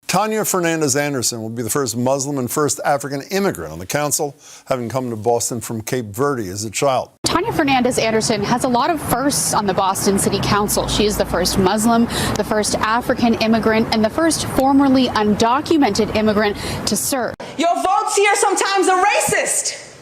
Tania Fernandes Anderson will be the first Muslim and first African immigrant on the council, having come to Boston from Cape Verde as a child. Tania Fernandes Anderson has a lot of firsts on the Boston City Council. She is the first Muslim, the first African immigrant, and the first formerly undocumented immigrant to serve. Your votes here sometimes are racist.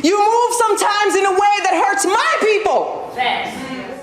You move sometimes in a way that hurts my people.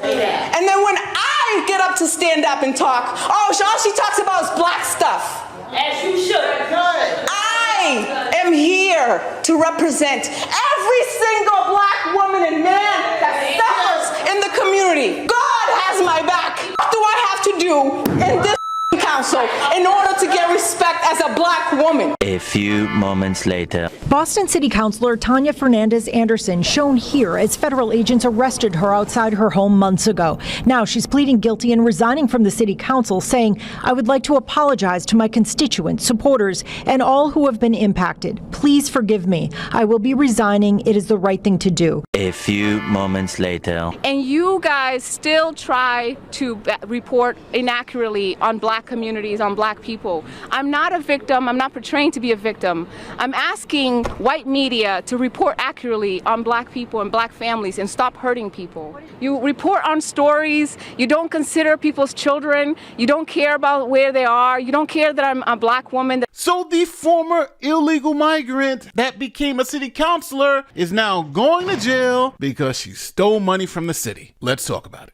And then when I get up to stand up and talk, all she talks about is black stuff. As you should. I am here to represent every single black woman and man that suffers in the community. God has my back. What do I have to do in this council in order to get respect as a black woman? A few moments later. Boston City Councilor Tania Fernandes Anderson shown here as federal agents arrested her outside her home months ago. Now she's pleading guilty and resigning from the city council, saying, "I would like to apologize to my constituents, supporters, and all who have been impacted. Please forgive me. I will be resigning. It is the right thing to do." A few moments later. And you guys still try to report inaccurately on black communities, on black people. I'm not a victim. I'm not portraying to be a victim. I'm asking white media to report accurately on black people and black families and stop hurting people. You report on stories. You don't consider people's children. You don't care about where they are. You don't care that I'm a black woman. So the former illegal migrant that became a city councilor is now going to jail because she stole money from the city. Let's talk about it.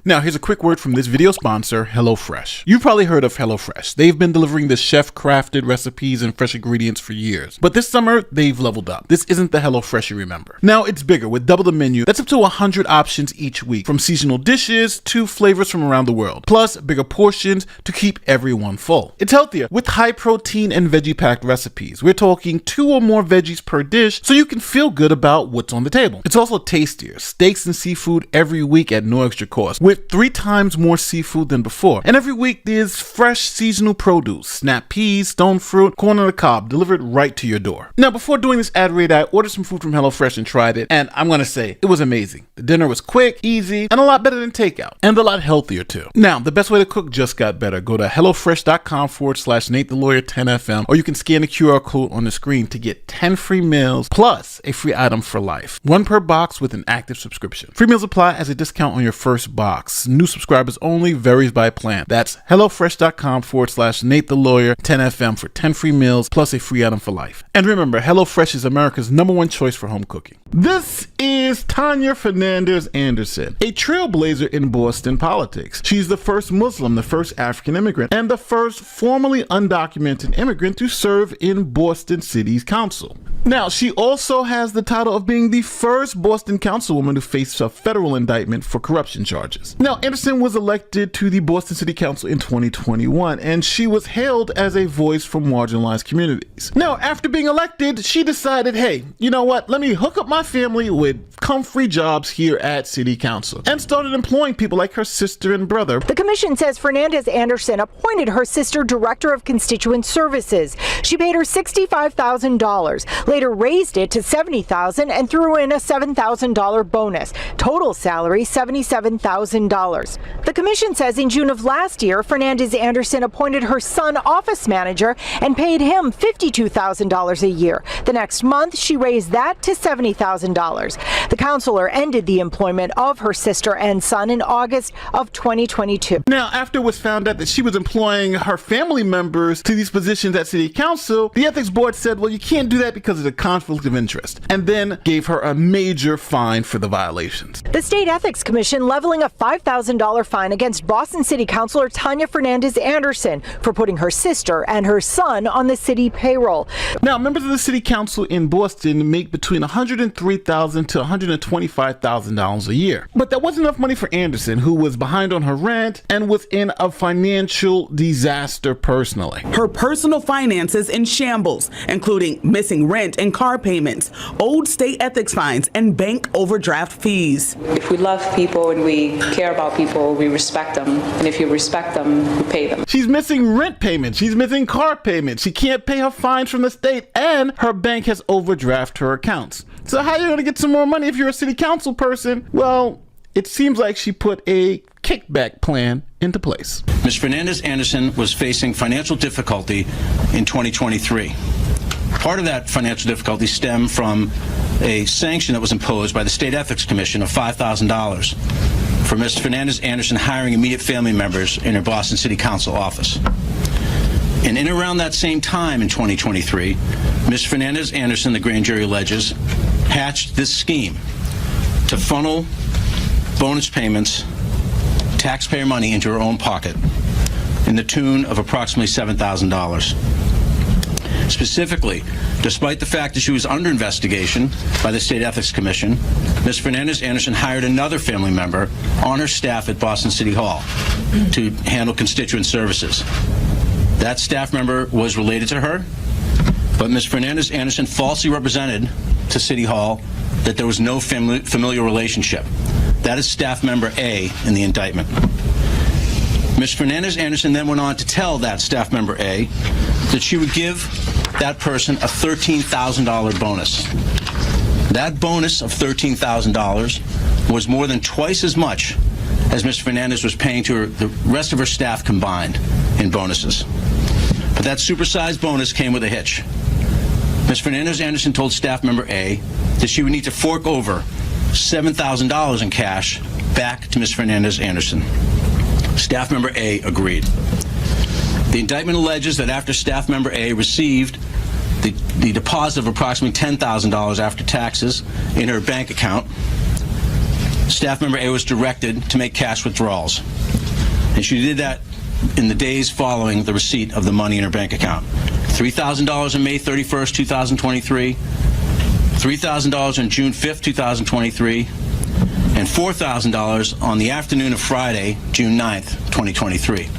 Now, here's a quick word from this video sponsor, HelloFresh. You've probably heard of HelloFresh. They've been delivering the chef-crafted recipes and fresh ingredients for years. But this summer, they've leveled up. This isn't the HelloFresh you remember. Now, it's bigger with double the menu. That's up to 100 options each week, from seasonal dishes to flavors from around the world. Plus, bigger portions to keep everyone full. It's healthier with high-protein and veggie-packed recipes. We're talking 2 or more veggies per dish, so you can feel good about what's on the table. It's also tastier. Steaks and seafood every week at no extra cost, with 3 times more seafood than before. And every week there's fresh seasonal produce, snap peas, stone fruit, corn on the cob, delivered right to your door. Now, before doing this ad read, I ordered some food from HelloFresh and tried it, and I'm gonna say, it was amazing. The dinner was quick, easy, and a lot better than takeout. And a lot healthier too. Now, the best way to cook just got better. Go to HelloFresh.com/NateTheLawyer10FM, or you can scan the QR code on the screen to get 10 free meals, plus a free item for life. 1 per box with an active subscription. Free meals apply as a discount on your first box. New subscribers only, varies by plan. That's HelloFresh.com/NateTheLawyer10FM for 10 free meals plus a free item for life. And remember, HelloFresh is America's #1 choice for home cooking. This is Tania Fernandes Anderson, a trailblazer in Boston politics. She's the first Muslim, the first African immigrant, and the first formerly undocumented immigrant to serve in Boston City's council. Now, she also has the title of being the first Boston councilwoman to face a federal indictment for corruption charges. Now, Anderson was elected to the Boston City Council in 2021, and she was hailed as a voice for marginalized communities. Now, after being elected, she decided, hey, you know what? Let me hook up my family with comfy jobs here at City Council, and started employing people like her sister and brother. The commission says Fernandes Anderson appointed her sister director of constituent services. She paid her $65,000. Later raised it to $70,000 and threw in a $7,000 bonus. Total salary $77,000. The commission says in June of last year, Fernandes Anderson appointed her son office manager and paid him $52,000 a year. The next month, she raised that to $70,000. The councilor ended the employment of her sister and son in August of 2022. Now, after it was found out that she was employing her family members to these positions at City Council, the ethics board said, well, you can't do that because of a conflict of interest, and then gave her a major fine for the violations. The State Ethics Commission leveling a $5,000 fine against Boston City Councilor Tania Fernandes Anderson for putting her sister and her son on the city payroll. Now, members of the City Council in Boston make between $103,000 to $125,000 a year. But that wasn't enough money for Anderson, who was behind on her rent and was in a financial disaster personally. Her personal finances in shambles, including missing rent and car payments, owed state ethics fines, and bank overdraft fees. If we love people and we care about people, we respect them. And if you respect them, you pay them. She's missing rent payments. She's missing car payments. She can't pay her fines from the state, and her bank has overdrafted her accounts. So how are you going to get some more money if you're a city council person? Well, it seems like she put a kickback plan into place. Ms. Fernandes Anderson was facing financial difficulty in 2023. Part of that financial difficulty stemmed from a sanction that was imposed by the State Ethics Commission of $5,000 for Ms. Fernandes Anderson hiring immediate family members in her Boston City Council office. And in around that same time in 2023, Ms. Fernandes Anderson, the grand jury alleges, hatched this scheme to funnel bonus payments, taxpayer money, into her own pocket in the tune of approximately $7,000. Specifically, despite the fact that she was under investigation by the State Ethics Commission, Ms. Fernandes Anderson hired another family member on her staff at Boston City Hall to handle constituent services. That staff member was related to her, but Ms. Fernandes Anderson falsely represented to City Hall that there was no familial relationship. That is staff member A in the indictment. Ms. Fernandes Anderson then went on to tell that staff member A that she would give that person a $13,000 bonus. That bonus of $13,000 was more than twice as much as Ms. Fernandes was paying to the rest of her staff combined in bonuses. But that supersized bonus came with a hitch. Ms. Fernandes Anderson told staff member A that she would need to fork over $7,000 in cash back to Ms. Fernandes Anderson. Staff member A agreed. The indictment alleges that after staff member A received the deposit of approximately $10,000 after taxes in her bank account, staff member A was directed to make cash withdrawals. And she did that in the days following the receipt of the money in her bank account. $3,000 on May 31st, 2023, $3,000 on June 5th, 2023, and $4,000 on the afternoon of Friday, June 9th, 2023.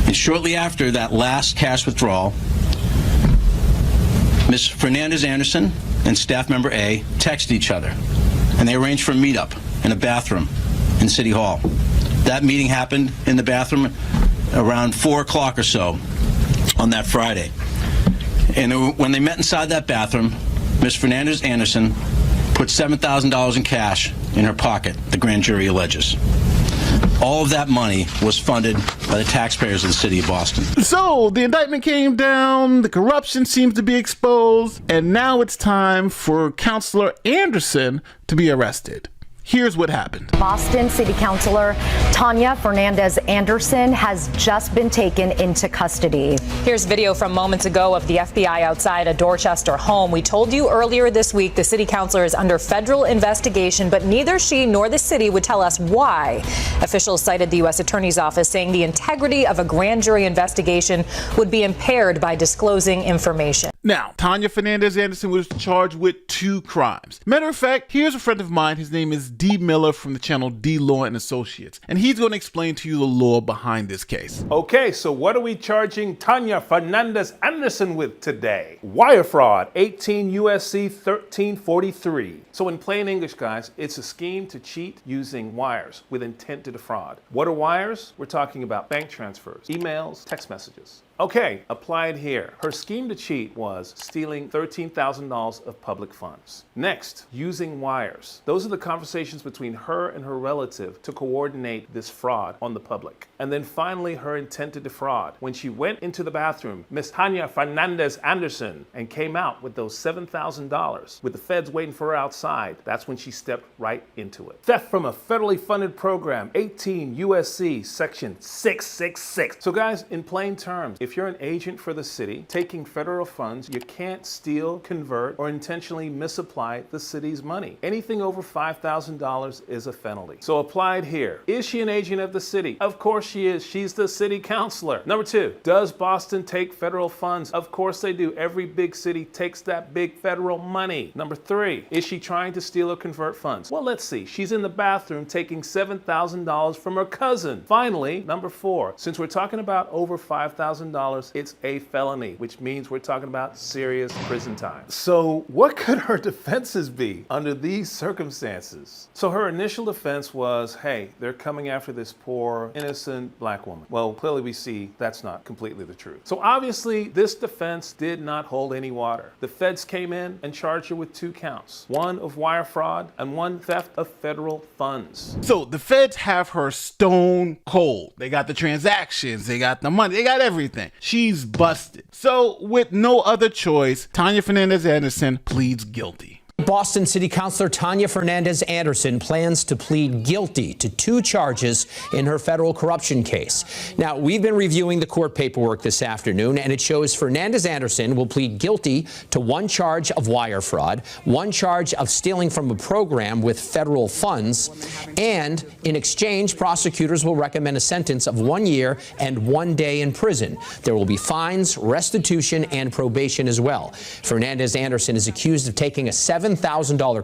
And shortly after that last cash withdrawal, Ms. Fernandes Anderson and staff member A texted each other, and they arranged for a meetup in a bathroom in City Hall. That meeting happened in the bathroom around 4 o'clock or so on that Friday. And when they met inside that bathroom, Ms. Fernandes Anderson put $7,000 in cash in her pocket, the grand jury alleges. All of that money was funded by the taxpayers of the city of Boston. So the indictment came down, the corruption seems to be exposed, and now it's time for Councilor Anderson to be arrested. Here's what happened. Boston City Councilor Tania Fernandes Anderson has just been taken into custody. Here's video from moments ago of the FBI outside a Dorchester home. We told you earlier this week the city councilor is under federal investigation, but neither she nor the city would tell us why. Officials cited the U.S. Attorney's Office, saying the integrity of a grand jury investigation would be impaired by disclosing information. Now, Tania Fernandes Anderson was charged with 2 crimes. Matter of fact, here's a friend of mine. His name is D. Miller from the channel D. Law and Associates, and he's going to explain to you the law behind this case. Okay, so what are we charging Tania Fernandes Anderson with today? Wire fraud, 18 U.S.C. 1343. So in plain English, guys, it's a scheme to cheat using wires with intent to defraud. What are wires? We're talking about bank transfers, emails, text messages. Okay, applied here. Her scheme to cheat was stealing $13,000 of public funds. Next, using wires. Those are the conversations between her and her relative to coordinate this fraud on the public. And then finally, her intent to defraud. When she went into the bathroom, Miss Tania Fernandes Anderson, and came out with those $7,000 with the feds waiting for her outside, that's when she stepped right into it. Theft from a federally funded program, 18 U.S.C. section 666. So guys, in plain terms, if you're an agent for the city taking federal funds, you can't steal, convert, or intentionally misapply the city's money. Anything over $5,000 is a felony. So applied here. Is she an agent of the city? Of course she is. She's the city councilor. Number 2, does Boston take federal funds? Of course they do. Every big city takes that big federal money. Number 3, is she trying to steal or convert funds? Well, let's see. She's in the bathroom taking $7,000 from her cousin. Finally, number 4, since we're talking about over $5,000, it's a felony, which means we're talking about serious prison time. So what could her defenses be under these circumstances? So her initial defense was, hey, they're coming after this poor, innocent black woman. Well, clearly we see that's not completely the truth. through. So obviously, this defense did not hold any water. The feds came in and charged her with 2 counts, one of wire fraud and one theft of federal funds. So the feds have her stone cold. They got the transactions, they got the money, they got everything. She's busted. So with no other choice, Tania Fernandes Anderson pleads guilty. Boston City Councilor Tania Fernandes Anderson plans to plead guilty to 2 charges in her federal corruption case. Now, we've been reviewing the court paperwork this afternoon, and it shows Fernandes Anderson will plead guilty to 1 charge of wire fraud, 1 charge of stealing from a program with federal funds, and in exchange, prosecutors will recommend a sentence of 1 year and 1 day in prison. There will be fines, restitution, and probation as well. Fernandes Anderson is accused of taking a $7,000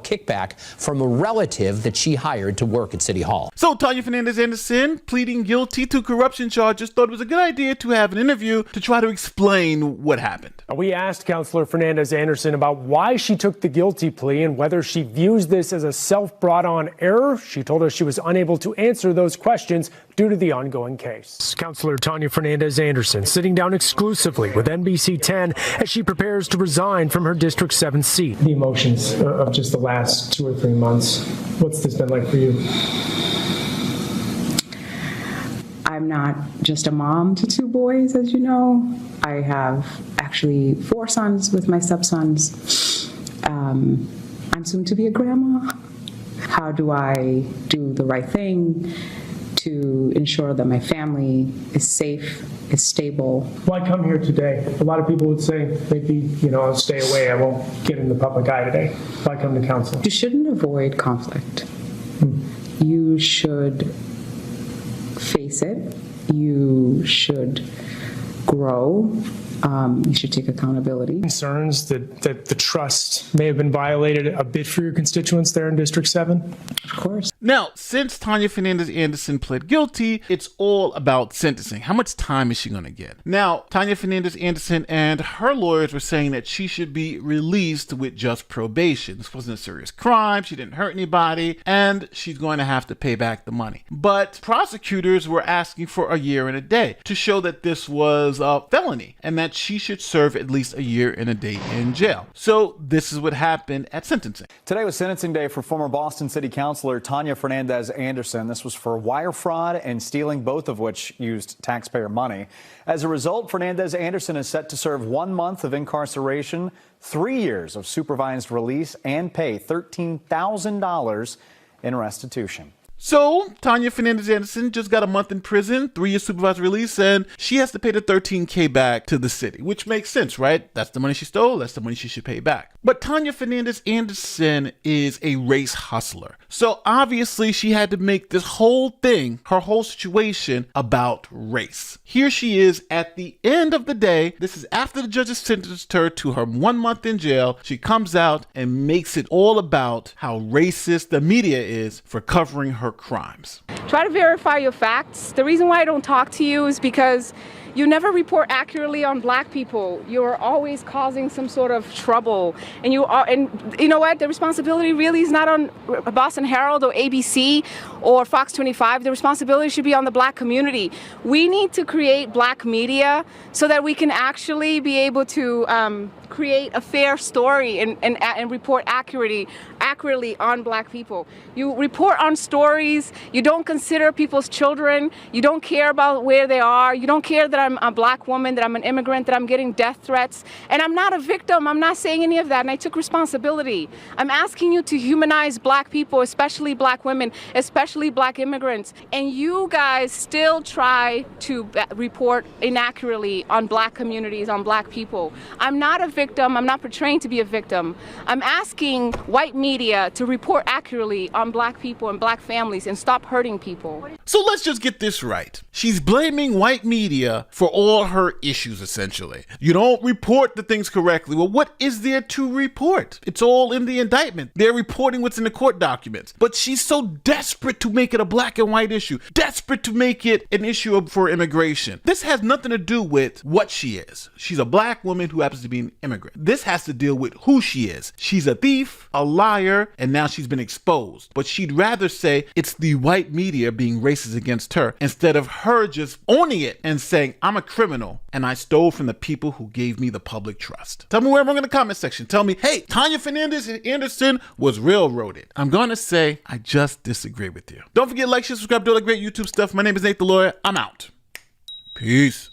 kickback from a relative that she hired to work at City Hall. So Tania Fernandes Anderson, pleading guilty to corruption charges, thought it was a good idea to have an interview to try to explain what happened. We asked Councilor Fernandes Anderson about why she took the guilty plea and whether she views this as a self-brought-on error. She told us she was unable to answer those questions due to the ongoing case. Councilor Tania Fernandes Anderson sitting down exclusively with NBC 10 as she prepares to resign from her District 7 seat. The emotions of just the last 2 or 3 months. What's this been like for you? I'm not just a mom to 2 boys, as you know. I have actually 4 sons with my stepsons. I'm soon to be a grandma. How do I do the right thing to ensure that my family is safe, is stable? Why come here today? A lot of people would say, maybe, I'll stay away. I won't get in the public eye today. Why come to council? You shouldn't avoid conflict. You should face it. You should grow. You should take accountability. Concerns that the trust may have been violated a bit for your constituents there in District 7? Of course. Now, since Tania Fernandes Anderson pled guilty, it's all about sentencing. How much time is she going to get? Now, Tania Fernandes Anderson and her lawyers were saying that she should be released with just probation. This wasn't a serious crime. She didn't hurt anybody, and she's going to have to pay back the money. But prosecutors were asking for a year and a day to show that this was a felony and that she should serve at least a year and a day in jail. So this is what happened at sentencing. Today was sentencing day for former Boston City Councilor Tania Fernandes Anderson. This was for wire fraud and stealing, both of which used taxpayer money. As a result, Fernandes Anderson is set to serve 1 month of incarceration, 3 years of supervised release, and pay $13,000 in restitution. So Tania Fernandes Anderson just got a month in prison, 3 years supervised release, and she has to pay the $13K back to the city, which makes sense, right? That's the money she stole. That's the money she should pay back. But Tania Fernandes Anderson is a race hustler. So obviously she had to make this whole thing, her whole situation, about race. Here she is at the end of the day. This is after the judges sentenced her to her 1 month in jail. She comes out and makes it all about how racist the media is for covering her crimes. Try to verify your facts. The reason why I don't talk to you is because you never report accurately on black people. You're always causing some sort of trouble. And you know what? The responsibility really is not on Boston Herald or ABC or Fox 25. The responsibility should be on the black community. We need to create black media so that we can actually be able to create a fair story and report accurately on black people. You report on stories, you don't consider people's children, you don't care about where they are, you don't care that I'm a black woman, that I'm an immigrant, that I'm getting death threats, and I'm not a victim. I'm not saying any of that, and I took responsibility. I'm asking you to humanize black people, especially black women, especially black immigrants, and you guys still try to report inaccurately on black communities, on black people. I'm not a victim. I'm not portraying to be a victim. I'm asking white media to report accurately on black people and black families and stop hurting people. So let's just get this right. She's blaming white media for all her issues, essentially. You don't report the things correctly. Well, what is there to report? It's all in the indictment. They're reporting what's in the court documents. But she's so desperate to make it a black and white issue, desperate to make it an issue for immigration. This has nothing to do with what she is. She's a black woman who happens to be an immigrant. This has to deal with who she is. She's a thief, a liar, and now she's been exposed. But she'd rather say it's the white media being racist against her instead of her just owning it and saying, I'm a criminal and I stole from the people who gave me the public trust. Tell me wherever in the comment section. Tell me, hey, Tania Fernandes Anderson was railroaded. I'm gonna say I just disagree with you. Don't forget to like, share, subscribe, do all that great YouTube stuff. My name is Nate the Lawyer. I'm out. Peace.